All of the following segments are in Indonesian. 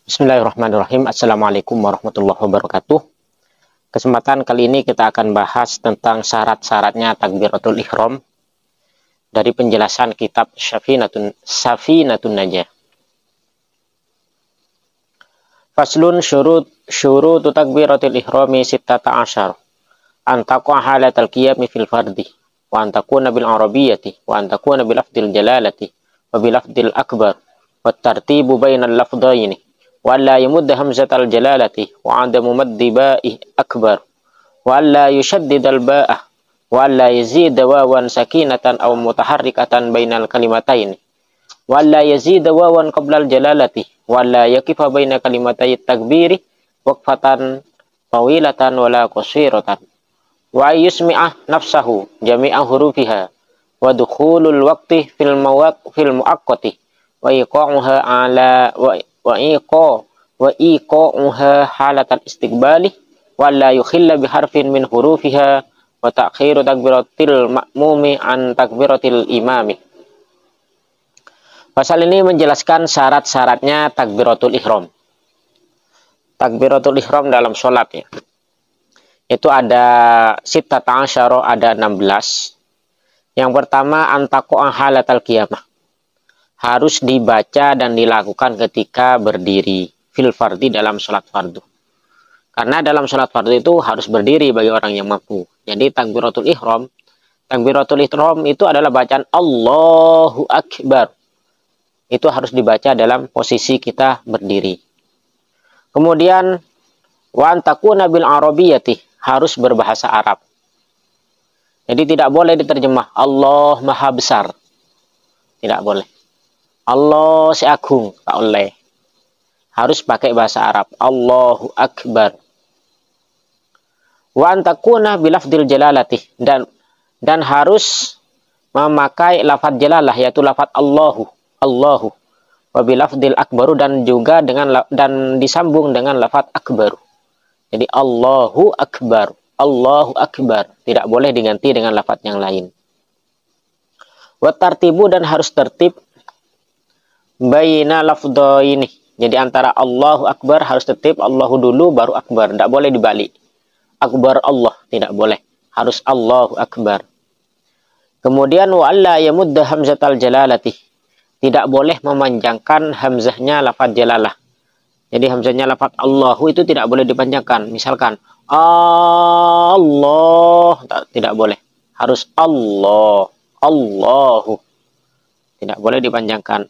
Bismillahirrahmanirrahim. Assalamualaikum warahmatullahi wabarakatuh. Kesempatan kali ini kita akan bahas tentang syarat-syaratnya takbiratul ihram dari penjelasan kitab Safinatun Najah. Faslun syurut takbiratul ihrami sittata asyar. An taqa'a halatal qiyami fil fardi wa an takuna bil arabiyyati wa an takuna bil lafdil jalalati wa bil lafdil akbar wa tartibu bainal lafdaini wa la yamudda hamzatal jalalati wa adamu maddi ba'i akbar wa la yushaddidal ba'ah wa la yazida wawan sakinatan aw mutaharrikatan bainal kalimataini wa la yazida wawan qablal jalalati wa la yakifa baina kalimatai takbiri waqfatan tawilatan wa la qasiratan wa yusmi'ah nafsahu jami'a hurufiha wa dukhulul waqti fil muaqqati wa iqa'uha ala wa iqa'uha halatal istiqbali wa la yukhilla biharfin min hurufiha wa ta'khiru takbiratil ma'mumi an takbiratil imami. Pasal ini menjelaskan syarat-syaratnya takbiratul ihram. Takbiratul ihram dalam sholat ya. Itu ada sittata asyara, ada 16. Yang pertama antaqa'a halatal qiyamah. Harus dibaca dan dilakukan ketika berdiri fil fardi dalam sholat fardu. Karena dalam sholat fardu itu harus berdiri bagi orang yang mampu. Jadi takbiratul ihram itu adalah bacaan Allahu Akbar. Itu harus dibaca dalam posisi kita berdiri. Kemudian wa antakuna bil arabiyyati, harus berbahasa Arab. Jadi tidak boleh diterjemah Allah Maha Besar. Tidak boleh. Allah si Agung, tak boleh. Harus pakai bahasa Arab. Allahu Akbar. Wa antakuna bilafdil jalalati, dan harus memakai lafaz jalalah, yaitu lafaz Allahu. Wa bilafdil akbaru, dan juga dan disambung dengan lafaz akbaru. Jadi Allahu Akbar. Allahu Akbar. Tidak boleh diganti dengan lafaz yang lain. Wa tartibu, dan harus tertib baina lafdhaini. Jadi antara Allahu Akbar harus tertib Allahu dulu baru Akbar. Tidak boleh dibalik. Akbar Allah. Tidak boleh. Harus Allahu Akbar. Kemudian wa alla yamudda hamzatal jalalati. Tidak boleh memanjangkan hamzahnya lafaz jalalah. Jadi hamzahnya lafaz Allahu itu tidak boleh dipanjangkan. Misalkan Allah, tidak boleh. Harus Allah. Allahu. Tidak boleh dipanjangkan.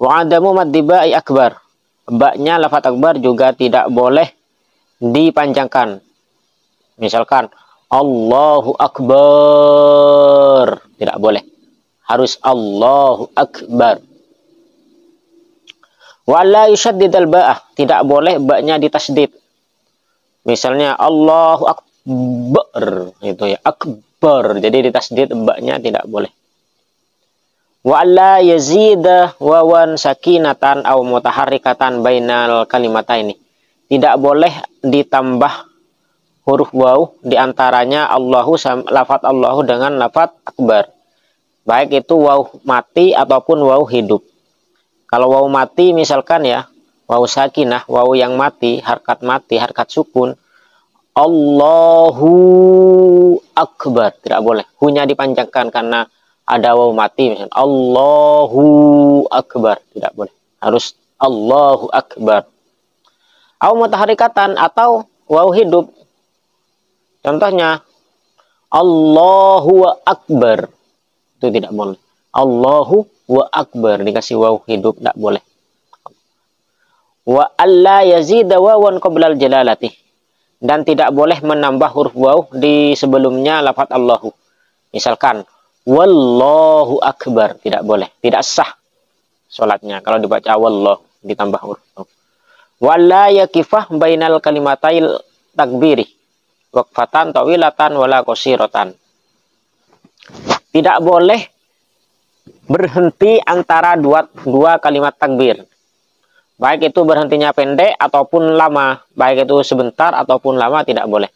Wa adamu maddi ba'i akbar. Ba-nya lafaz akbar juga tidak boleh dipanjangkan. Misalkan Allahu Akbar. Tidak boleh. Harus Allahu Akbar. Wa la yushaddidal ba'ah. Tidak boleh ba-nya ditasdid. Misalnya Allahu Akbar. Itu ya. Akbar. Jadi ditasdid ba-nya tidak boleh. Wa la yazida wawan sakinatan aw mutaharrikatan bainal kalimataini. Tidak boleh ditambah huruf waw di antaranya Allahu, lafaz Allahu dengan lafaz akbar. Baik itu waw mati ataupun waw hidup. Kalau waw mati misalkan ya, waw sakinah, waw yang mati, harkat sukun. Allahu Akbar. Tidak boleh. Hunya dipanjangkan karena ada waw mati, misalnya Allahu Akbar, tidak boleh. Harus Allahu Akbar. Au mutaharrikatan, atau waw hidup. Contohnya Allahu Akbar. Itu tidak boleh. Allahu wa Akbar dikasih waw hidup, tidak boleh. Wa alla yazida wawan qablal jalalati. Dan tidak boleh menambah huruf waw di sebelumnya lafaz Allahu. Misalkan Wallahu Akbar, tidak boleh, tidak sah sholatnya kalau dibaca wallahu ditambah huruf. Wala yakifah bainal kalimatail takbiri waqfatan tawilatan wala qasiratan. Tidak boleh berhenti antara dua kalimat takbir. Baik itu berhentinya pendek ataupun lama, baik itu sebentar ataupun lama, tidak boleh.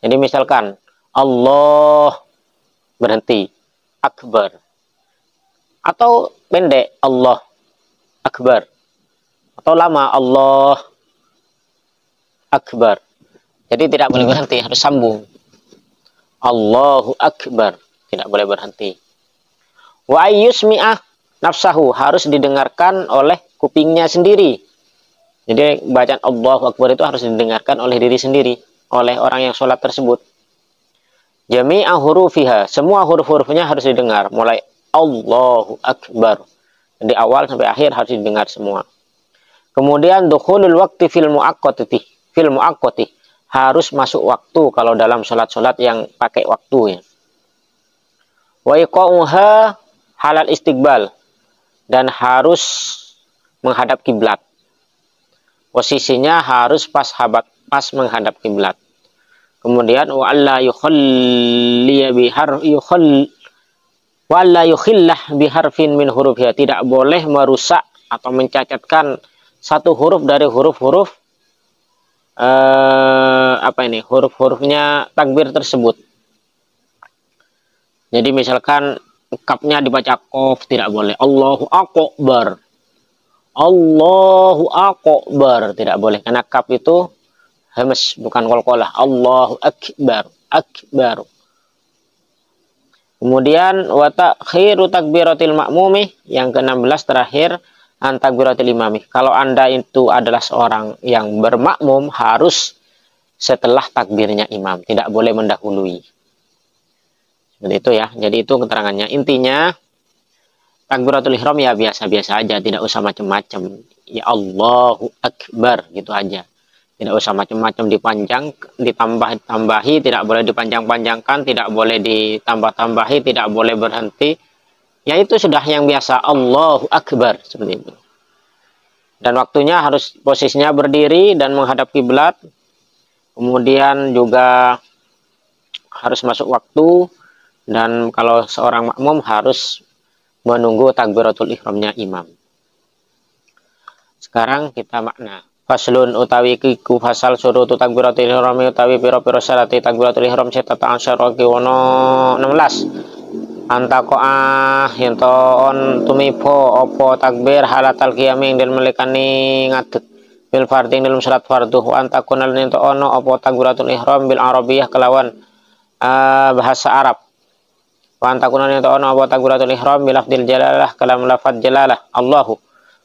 Jadi misalkan Allah berhenti Akbar, atau pendek Allah Akbar, atau lama Allah Akbar. Jadi tidak boleh berhenti, harus sambung. Allahu Akbar, tidak boleh berhenti. Wa ayyusmi'ah nafsahu, harus didengarkan oleh kupingnya sendiri. Jadi bacaan Allahu Akbar itu harus didengarkan oleh diri sendiri, oleh orang yang sholat tersebut. Jami'a hurufiha, semua huruf-hurufnya harus didengar, mulai Allahu Akbar. Dari awal sampai akhir harus didengar semua. Kemudian dukhulul waqti fil muaqqati, harus masuk waktu kalau dalam sholat-sholat yang pakai waktu ya. Wa iqa'uha halal istiqbal, dan harus menghadap kiblat. Posisinya harus pas menghadap kiblat. Kemudian wa alla yukhillah biharfin min hurufnya, tidak boleh merusak atau mencacatkan satu huruf dari huruf-huruf huruf-hurufnya takbir tersebut. Jadi misalkan kapnya dibaca qaf, tidak boleh. Allahu Akbar, Allahu Akbar, tidak boleh, karena kap itu hamas, bukan qalqalah. Allahu Akbar, Akbar. Kemudian wa ta'khiru takbiratil ma'mumi, yang ke-16 terakhir, an takbiratil imami. Kalau Anda itu adalah seorang yang bermakmum, harus setelah takbirnya imam, tidak boleh mendahului. Seperti itu ya. Jadi itu keterangannya. Intinya takbiratul ihram ya biasa-biasa aja, tidak usah macam-macam. Ya Allahu Akbar, gitu aja. Tidak usah macam-macam ditambah-tambahi, tidak boleh dipanjang-panjangkan, tidak boleh ditambah-tambahi, tidak boleh berhenti. Ya itu sudah yang biasa, Allahu Akbar, seperti itu. Dan waktunya harus posisinya berdiri dan menghadap kiblat. Kemudian juga harus masuk waktu, dan kalau seorang makmum harus menunggu takbiratul ihramnya imam. Sekarang kita makna. Faslun utawi kiku fasal surutu takbiratul ihram utawi pira-pira syarat takbiratul ihram setata asyara kiwono 16. Antakoah yento on tumipo opo takbir halatal qiyam ing dalem melikani ngadeg bil fardhi dalam salat fardhu wa antakunal yento ono opo takbiratul ihram bil arabiyah kelawan bahasa Arab. Wa antakunal yento ono opo takbiratul ihram bil lafdzil jalalah kalam lafadz jalalah Allahu.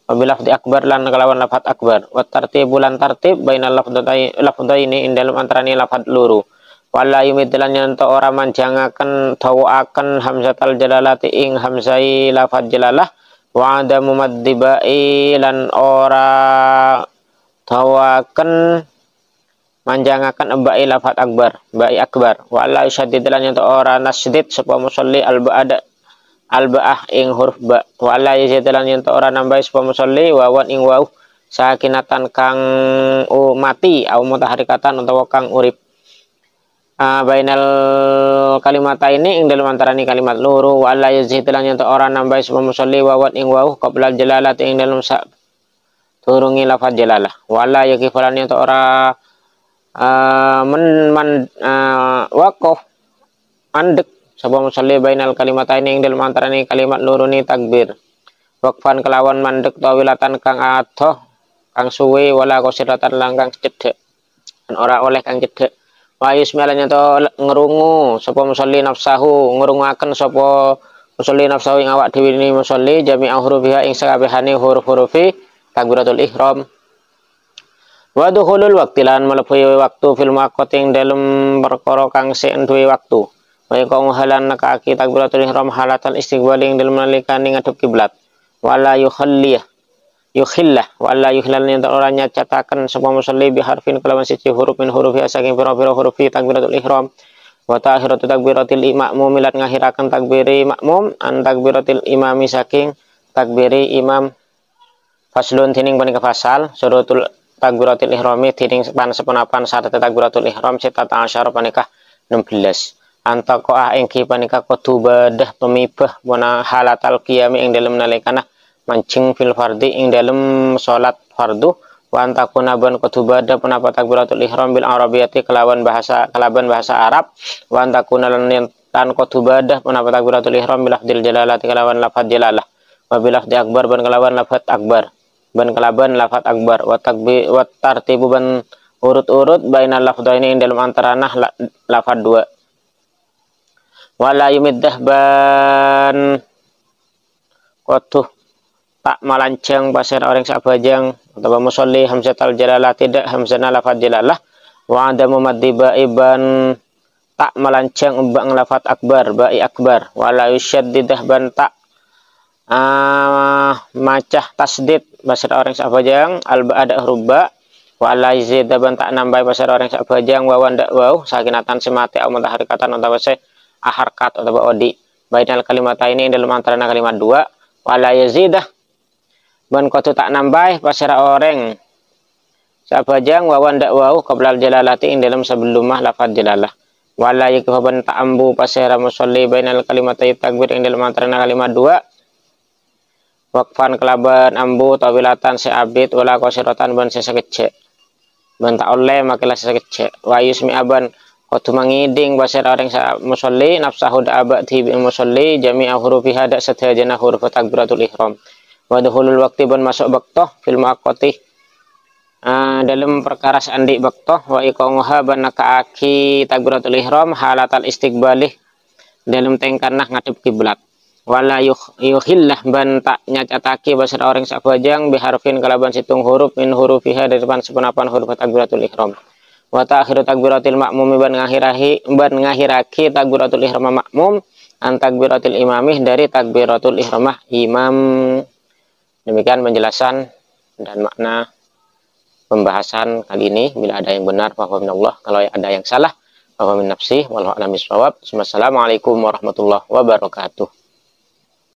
Wabilafdi akbar lan kelawan lafad akbar. Wa tartibulan tartib bainal lafdhaini ing dalem antarane lafad loro. Wala yumidlan yanto ora manjangaken dawaken hamzatal jalalati ing hamzai lafad jalalah wa ada mumaddibai lan ora dawaken manjangaken bai lafad akbar, bai akbar. Wala yusaddidlan yanto ora nasdid sapa musalli al-ba'ah ing huruf ba. Wala yazidlan yen ora nambah sapa musalli wawan ing wau sakinatan kang mati au mutaharikatan utawa kang urip. Bainal kalimata ini ing dalem antaraning kalimat loro. Wala yazidlan yen ora nambah sapa musalli wawan ing wau qabla jalalati ing dalem sak turungi lafaz jalalah. Wala yakifalan yen ora waqaf andek sapa musalli bainal kalimataini ing dalem antaraning kalimat loro ni takbir. Waqfan kelawan mandek tawilatan kang adoh kang suwe wala qasiratan lang kang cedhek. Dan ora oleh kang cedhek. Wa yusmi'alanya to ngrungu sapa musalli nafsahu, ngrungaken sapa musalli nafsahu ing awak dhewe ni musalli jami'a hurufiha ing sakabehane huruf-hurufi takbiratul ihram. Wa dukhulul waqti lan mlebu waktu fil muaqqati ing dalem perkara kang sik duwe waktu. Wa iqamu halan nakaki takbiratul ihram halatal istiqbal ing dalem nalikane ngadhep kiblat. Wala yukhillah wala yukhilal yen ora nyacataken sapa musalli bi harfin kelawan siji huruf min huruf ya saking pira-pira huruf takbiratul ihram. Wa ta'khiratu takbiratil ma'mum lan ngakhiraken takbiri makmum an takbiratil imami saking takbiri imam. Faslun tining panika fasal surutul takbiratul ihrami tining pan sepenapan syarat takbiratul ihram setata asyara panika 16. Antakoah engki panika kudu badah pemibah wana halatal qiyam ing dalem nalikana mancing fil fardhi ing dalem salat fardu wa antakuna ban kudu badah penapa takbiratul ihram bil arabiyati kelawan bahasa Arab wa antakuna lan tan kudu badah penapa takbiratul ihram bil lafdzil jalalati kelawan lafadz jalalah wa bil lafdzi akbar ban kelawan lafadz akbar ban kalaban lafat akbar, wa takbir wa tartibu ban urut-urut bainal lafdhaini ing dalam antarana lafat dua. Wala yumiddah ban kotuh tak malancang pasir orang sabajang atau musolli hamzatul jalalah tidak hamzana lafat jalalah. Wa ada mumaddiba iban tak malancang bang lafat akbar ba'i akbar. Wala yusyaddidah ban tak macah tasdid pasir orang sabajang alba ada huruf ba. Wala yazida ban tak nambah pasir orang sabajang wawan dak waw sakinatan semati au mutaharikatan atau se aharkat atau odi bainal kalimata ini dalam antara kalimat dua. Wala yazidah ban kotu tak nambah pasira orang sabajang wawan dak wau qablal jalalati ing dalam sebelumah lafaz jalalah. Wala yakfa ban tak ambu pasira musolli bainal kalimata takbir ing dalam antara kalimat dua. Waqfan kelaban ambu tawilatan seabid wala qasiratan ban sesakece ban tak oleh makilah sesakece. Wa yusmi aban kotu mangiding pasira orang musolli nafsahu da abadi bi musolli jami'a hurufiha dak sadayana huruf takbiratul ihram. Wa dukhulul waqti ban masuk baktoh fil muaqqati dalam perkara sandi baktoh. Wa iqamuha ban nakaaki takbiratul ihram halatal istiqbalih dalam tengkanah ngadep kiblat. Wala yuhillah ban tak nyacataki basar orang sabajang biharfin kalaban situng huruf min hurufiha dari depan sepenapan huruf takbiratul ihram. Wa ta'khiru takbiratul ma'mum ban ngahiraki takbiratul ihram makmum an takbiratul imamih dari takbiratul ihramah imam. Demikian penjelasan dan makna pembahasan kali ini. Bila ada yang benar fahuwa minallah, kalau ada yang salah fahuwa min nafsi, wallahu a'lam bishawab. Wassalamualaikum warahmatullahi wabarakatuh.